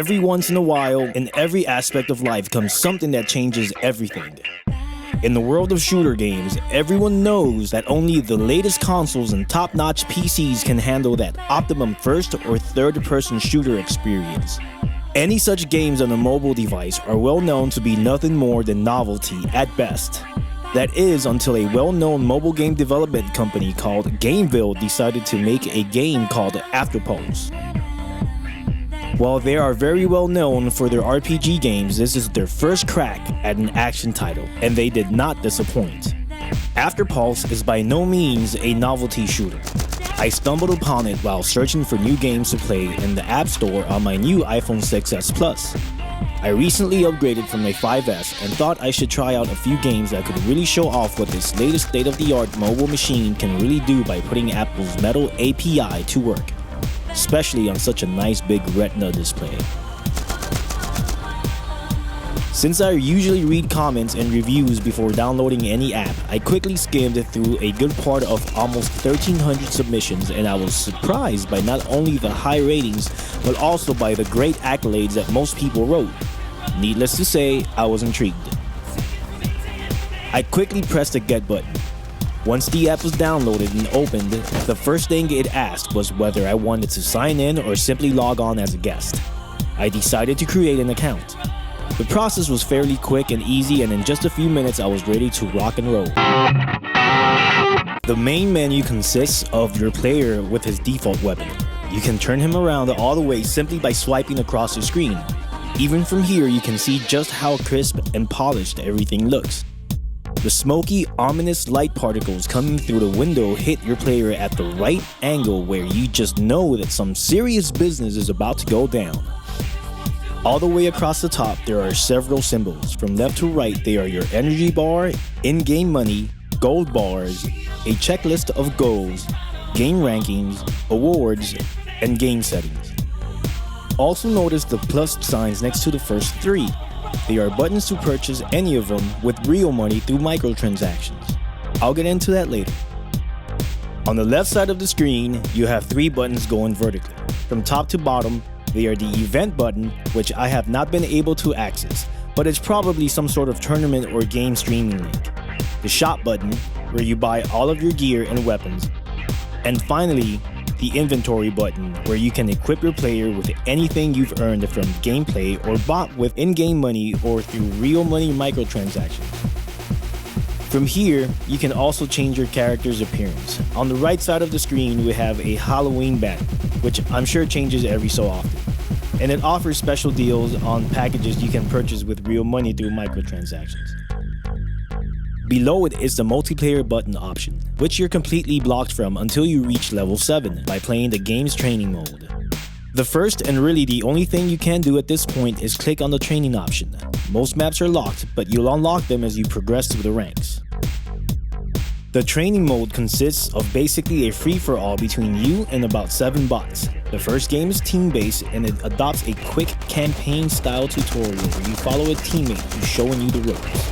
Every once in a while, in every aspect of life comes something that changes everything. In the world of shooter games, everyone knows that only the latest consoles and top-notch PCs can handle that optimum first or third-person shooter experience. Any such games on a mobile device are well known to be nothing more than novelty at best. That is until a well-known mobile game development company called Gamevil decided to make a game called Afterpulse. While they are very well known for their RPG games, this is their first crack at an action title, and they did not disappoint. Afterpulse is by no means a novelty shooter. I stumbled upon it while searching for new games to play in the App Store on my new iPhone 6s Plus. I recently upgraded from a 5S and thought I should try out a few games that could really show off what this latest state-of-the-art mobile machine can really do by putting Apple's Metal API to work, especially on such a nice big Retina display. Since I usually read comments and reviews before downloading any app, I quickly skimmed through a good part of almost 1,300 submissions, and I was surprised by not only the high ratings, but also by the great accolades that most people wrote. Needless to say, I was intrigued. I quickly pressed the get button. Once the app was downloaded and opened, the first thing it asked was whether I wanted to sign in or simply log on as a guest. I decided to create an account. The process was fairly quick and easy, and in just a few minutes I was ready to rock and roll. The main menu consists of your player with his default weapon. You can turn him around all the way simply by swiping across the screen. Even from here you can see just how crisp and polished everything looks. The smoky, ominous light particles coming through the window hit your player at the right angle where you just know that some serious business is about to go down. All the way across the top, there are several symbols. From left to right, they are your energy bar, in-game money, gold bars, a checklist of goals, game rankings, awards, and game settings. Also notice the plus signs next to the first three. They are buttons to purchase any of them with real money through Microtransactions. I'll get into that later. On the left side of the screen, you have three buttons going vertically. From top to bottom, they are the event button, which I have not been able to access, but it's probably some sort of tournament or game streaming link. The shop button, where you buy all of your gear and weapons. And finally, the inventory button, where you can equip your player with anything you've earned from gameplay or bought with in-game money or through real money microtransactions. From here, you can also change your character's appearance. On the right side of the screen, we have a Halloween banner, which I'm sure changes every so often. And it offers special deals on packages you can purchase with real money through microtransactions. Below it is the multiplayer button option, which you're completely blocked from until you reach level 7 by playing the game's training mode. The first and really the only thing you can do at this point is click on the training option. Most maps are locked, but you'll unlock them as you progress through the ranks. The training mode consists of basically a free-for-all between you and about 7 bots. The first game is team-based, and it adopts a quick campaign-style tutorial where you follow a teammate who's showing you the ropes.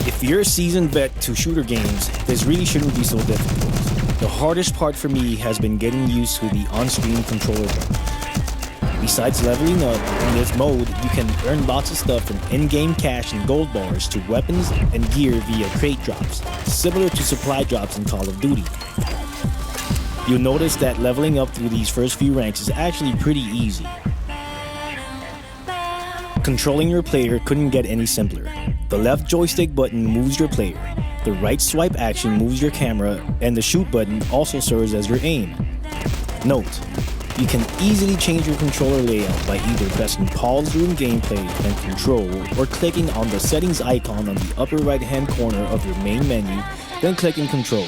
If you're a seasoned vet to shooter games, this really shouldn't be so difficult. The hardest part for me has been getting used to the on-screen controller button. Besides leveling up, in this mode, you can earn lots of stuff from in-game cash and gold bars to weapons and gear via crate drops, similar to supply drops in Call of Duty. You'll notice that leveling up through these first few ranks is actually pretty easy. Controlling your player couldn't get any simpler. The left joystick button moves your player, the right swipe action moves your camera, and the shoot button also serves as your aim. Note, you can easily change your controller layout by either pressing pause during gameplay and control, or clicking on the settings icon on the upper right hand corner of your main menu, then clicking control.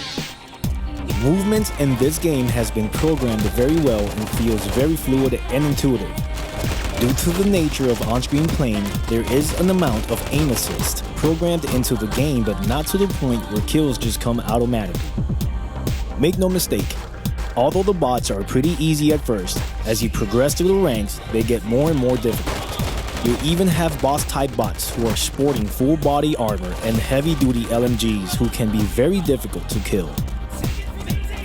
Movement in this game has been programmed very well and feels very fluid and intuitive. Due to the nature of on-screen playing, there is an amount of aim assist programmed into the game, but not to the point where kills just come automatically. Make no mistake, although the bots are pretty easy at first, as you progress through the ranks, they get more and more difficult. You even have boss-type bots who are sporting full body armor and heavy-duty LMGs who can be very difficult to kill.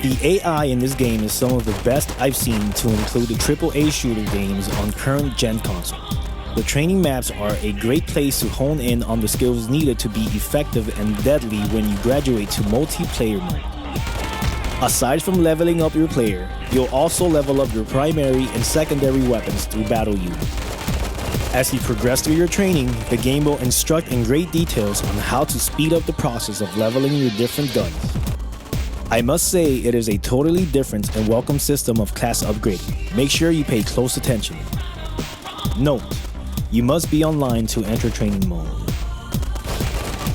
The AI in this game is some of the best I've seen to include the AAA shooter games on current gen consoles. The training maps are a great place to hone in on the skills needed to be effective and deadly when you graduate to multiplayer mode. Aside from leveling up your player, you'll also level up your primary and secondary weapons through battle units. As you progress through your training, the game will instruct in great details on how to speed up the process of leveling your different guns. I must say it is a totally different and welcome system of class upgrading. Make sure you pay close attention. Note: you must be online to enter training mode.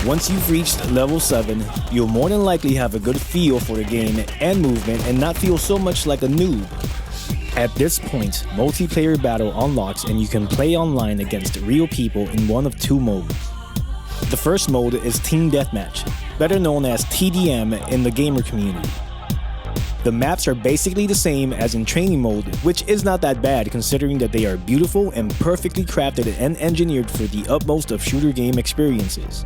Once you've reached level 7, you'll more than likely have a good feel for the game and movement and not feel so much like a noob. At this point, multiplayer battle unlocks and you can play online against real people in one of 2 modes. The first mode is Team Deathmatch, better known as TDM in the gamer community. The maps are basically the same as in training mode, which is not that bad considering that they are beautiful and perfectly crafted and engineered for the utmost of shooter game experiences.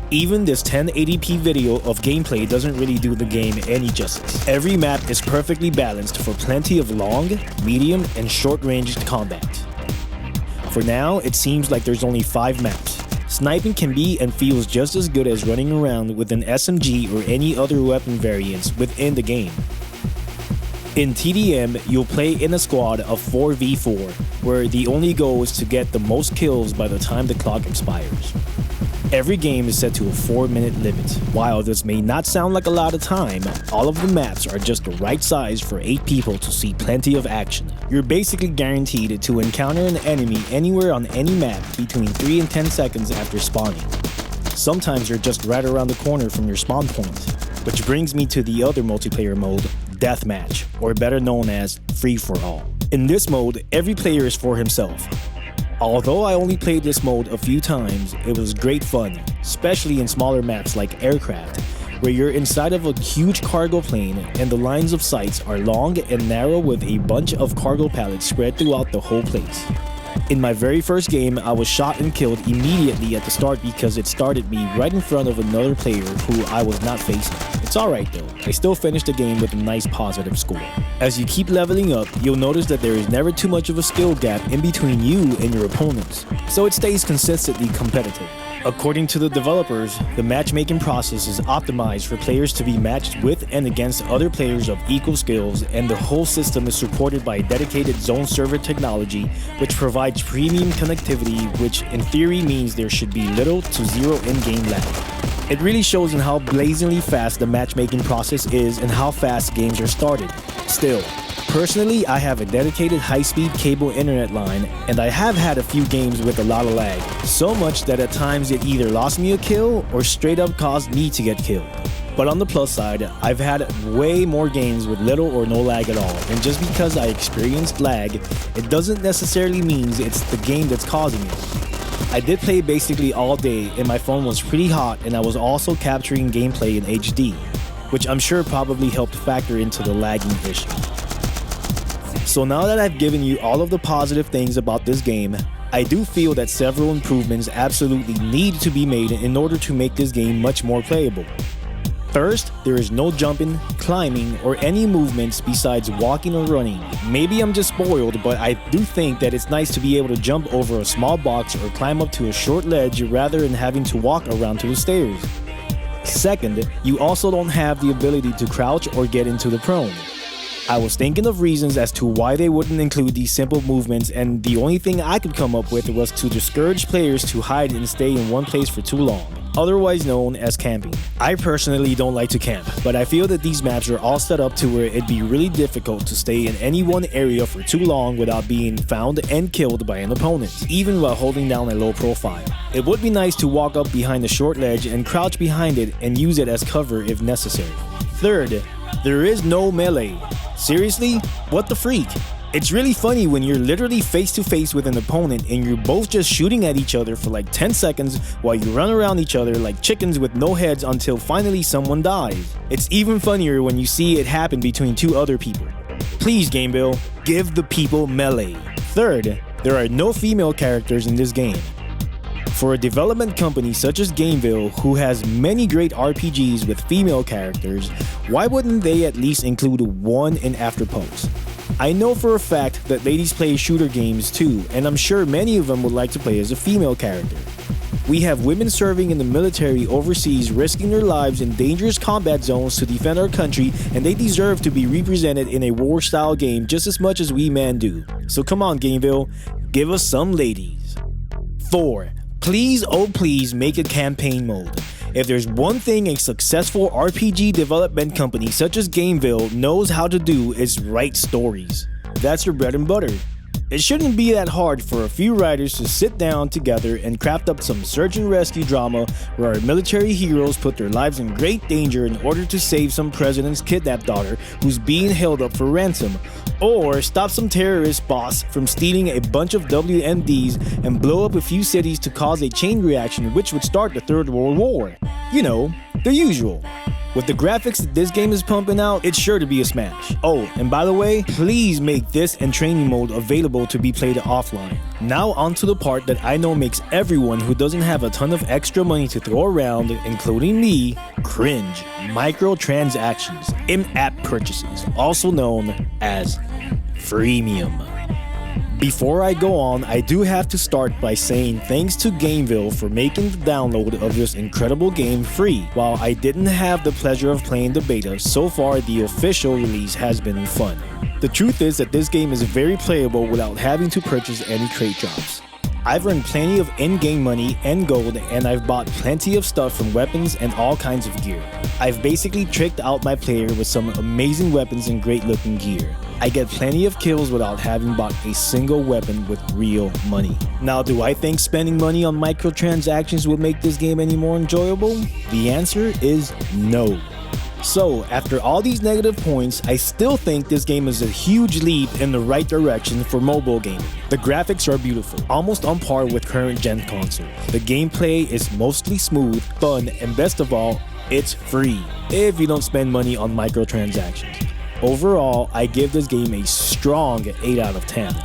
Even this 1080p video of gameplay doesn't really do the game any justice. Every map is perfectly balanced for plenty of long, medium, and short-ranged combat. For now, it seems like there's only 5 maps. Sniping can be and feels just as good as running around with an SMG or any other weapon variants within the game. In TDM, you'll play in a squad of 4v4, where the only goal is to get the most kills by the time the clock expires. Every game is set to a 4-minute limit. While this may not sound like a lot of time, all of the maps are just the right size for 8 people to see plenty of action. You're basically guaranteed to encounter an enemy anywhere on any map between 3 and 10 seconds after spawning. Sometimes you're just right around the corner from your spawn point. Which brings me to the other multiplayer mode, Deathmatch, or better known as Free-for-All. In this mode, every player is for himself. Although I only played this mode a few times, it was great fun, especially in smaller maps like Aircraft, where you're inside of a huge cargo plane and the lines of sights are long and narrow with a bunch of cargo pallets spread throughout the whole place. In my very first game, I was shot and killed immediately at the start because it started me right in front of another player who I was not facing. It's alright though, I still finished the game with a nice positive score. As you keep leveling up, you'll notice that there is never too much of a skill gap in between you and your opponents, so it stays consistently competitive. According to the developers, the matchmaking process is optimized for players to be matched with and against other players of equal skills, and the whole system is supported by dedicated zone server technology, which provides premium connectivity, which in theory means there should be little to zero in-game lag. It really shows in how blazingly fast the matchmaking process is and how fast games are started. Still, personally, I have a dedicated high-speed cable internet line, and I have had a few games with a lot of lag, so much that at times it either lost me a kill or straight up caused me to get killed. But on the plus side, I've had way more games with little or no lag at all, and just because I experienced lag, it doesn't necessarily mean it's the game that's causing it. I did play basically all day and my phone was pretty hot, and I was also capturing gameplay in HD, which I'm sure probably helped factor into the lagging issue. So now that I've given you all of the positive things about this game, I do feel that several improvements absolutely need to be made in order to make this game much more playable. First, there is no jumping, climbing, or any movements besides walking or running. Maybe I'm just spoiled, but I do think that it's nice to be able to jump over a small box or climb up to a short ledge rather than having to walk around to the stairs. Second, you also don't have the ability to crouch or get into the prone. I was thinking of reasons as to why they wouldn't include these simple movements, and the only thing I could come up with was to discourage players to hide and stay in one place for too long, otherwise known as camping. I personally don't like to camp, but I feel that these maps are all set up to where it'd be really difficult to stay in any one area for too long without being found and killed by an opponent, even while holding down a low profile. It would be nice to walk up behind a short ledge and crouch behind it and use it as cover if necessary. Third, there is no melee. Seriously? What the freak? It's really funny when you're literally face to face with an opponent and you're both just shooting at each other for like 10 seconds while you run around each other like chickens with no heads until finally someone dies. It's even funnier when you see it happen between 2 other people. Please, Gamevil, give the people melee. Third, there are no female characters in this game. For a development company such as Gamevil, who has many great RPGs with female characters, why wouldn't they at least include one in Afterpulse? I know for a fact that ladies play shooter games too, and I'm sure many of them would like to play as a female character. We have women serving in the military overseas, risking their lives in dangerous combat zones to defend our country, and they deserve to be represented in a war-style game just as much as we men do. So come on, Gamevil, give us some ladies. 4. Please, oh please, make a campaign mode. If there's one thing a successful RPG development company such as Gamevil knows how to do, is write stories. That's your bread and butter. It shouldn't be that hard for a few writers to sit down together and craft up some search and rescue drama where our military heroes put their lives in great danger in order to save some president's kidnapped daughter who's being held up for ransom, or stop some terrorist boss from stealing a bunch of WMDs and blow up a few cities to cause a chain reaction which would start the Third World War. You know, the usual. With the graphics that this game is pumping out, it's sure to be a smash. Oh, and by the way, please make this and training mode available to be played offline. Now on to the part that I know makes everyone who doesn't have a ton of extra money to throw around, including me, cringe. Microtransactions, in-app purchases, also known as freemium. Before I go on, I do have to start by saying thanks to Gamevil for making the download of this incredible game free. While I didn't have the pleasure of playing the beta, so far the official release has been fun. The truth is that this game is very playable without having to purchase any crate drops. I've earned plenty of in-game money and gold, and I've bought plenty of stuff from weapons and all kinds of gear. I've basically tricked out my player with some amazing weapons and great looking gear. I get plenty of kills without having bought a single weapon with real money. Now, do I think spending money on microtransactions will make this game any more enjoyable? The answer is no. So, after all these negative points, I still think this game is a huge leap in the right direction for mobile gaming. The graphics are beautiful, almost on par with current gen consoles. The gameplay is mostly smooth, fun, and best of all, it's free, if you don't spend money on microtransactions. Overall, I give this game a strong 8 out of 10.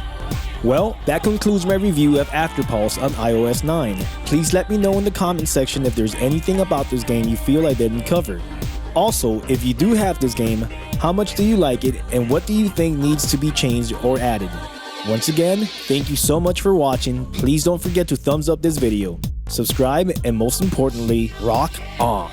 Well, that concludes my review of Afterpulse on iOS 9. Please let me know in the comment section if there's anything about this game you feel I didn't cover. Also, if you do have this game, how much do you like it and what do you think needs to be changed or added? Once again, thank you so much for watching. Please don't forget to thumbs up this video, subscribe, and most importantly, rock on!